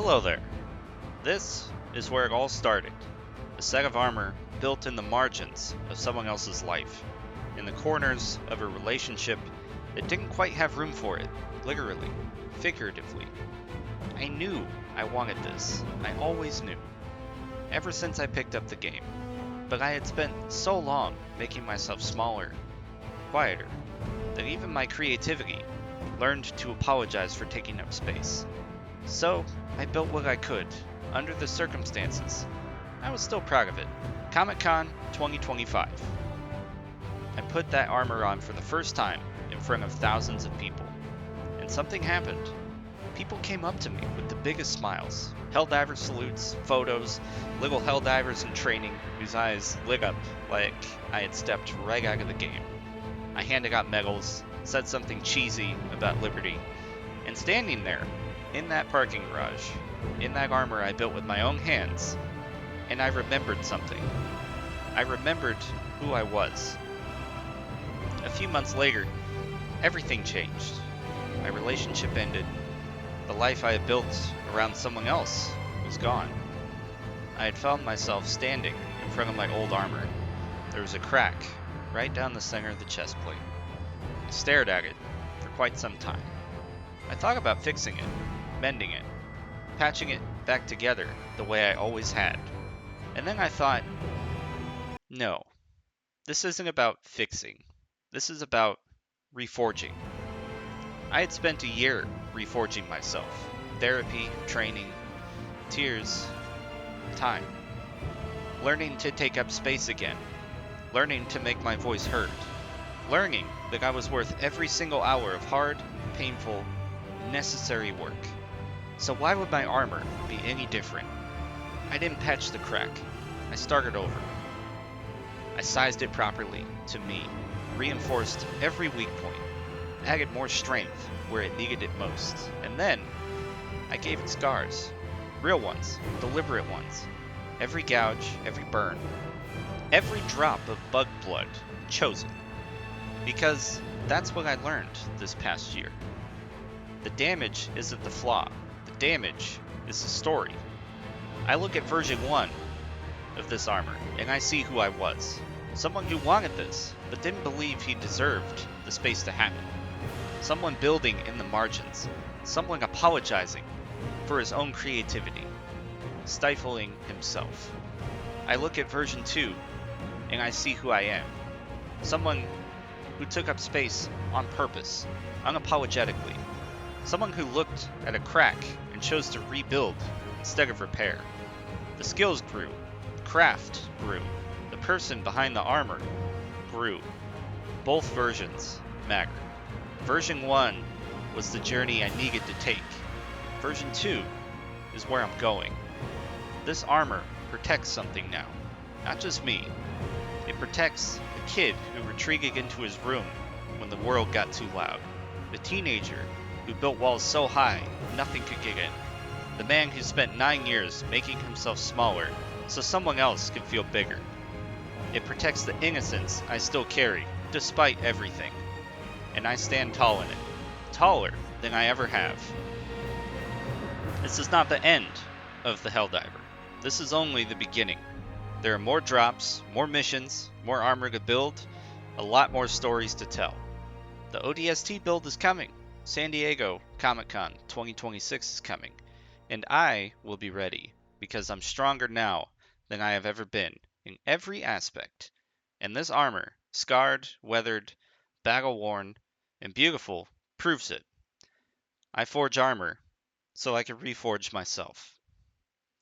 Hello there. This is where it all started. A set of armor built in the margins of someone else's life, in the corners of a relationship that didn't quite have room for it, literally, figuratively. I knew I wanted this. I always knew. Ever since I picked up the game. But I had spent so long making myself smaller, quieter, that even my creativity learned to apologize for taking up space. So, I built what I could, under the circumstances. I was still proud of it. Comic-Con 2025. I put that armor on for the first time in front of thousands of people. And something happened. People came up to me with the biggest smiles. Helldiver salutes, photos, little Helldivers in training whose eyes lit up like I had stepped right out of the game. I handed out medals, said something cheesy about liberty, and standing there, in that parking garage, in that armor I built with my own hands, and I remembered something. I remembered who I was. A few months later, everything changed. My relationship ended. The life I had built around someone else was gone. I had found myself standing in front of my old armor. There was a crack right down the center of the chest plate. I stared at it for quite some time. I thought about fixing it, mending it, patching it back together the way I always had. And then I thought, no, this isn't about fixing. This is about reforging. I had spent a year reforging myself. Therapy, training, tears, time. Learning to take up space again. Learning to make my voice heard. Learning that I was worth every single hour of hard, painful, necessary work. So why would my armor be any different? I didn't patch the crack. I started over. I sized it properly, to me, reinforced every weak point, added more strength where it needed it most, and then I gave it scars. Real ones, deliberate ones. Every gouge, every burn, every drop of bug blood chosen. Because that's what I learned this past year. The damage isn't the flaw. The damage is the story. I look at version 1 of this armor, and I see who I was. Someone who wanted this, but didn't believe he deserved the space to happen. Someone building in the margins. Someone apologizing for his own creativity. Stifling himself. I look at version 2, and I see who I am. Someone who took up space on purpose, unapologetically. Someone who looked at a crack and chose to rebuild instead of repair. The skills grew. The craft grew. The person behind the armor grew. Both versions mattered. Version 1 was the journey I needed to take. Version 2 is where I'm going. This armor protects something now. Not just me. It protects the kid who retreated into his room when the world got too loud. The teenager who built walls so high nothing could get in. The man who spent 9 years making himself smaller so someone else could feel bigger. It protects the innocence I still carry, despite everything. And I stand tall in it. Taller than I ever have. This is not the end of the Helldiver. This is only the beginning. There are more drops, more missions, more armor to build, a lot more stories to tell. The ODST build is coming. San Diego Comic-Con 2026 is coming. And I will be ready, because I'm stronger now than I have ever been, in every aspect. And this armor, scarred, weathered, battle-worn, and beautiful, proves it. I forge armor so I can reforge myself.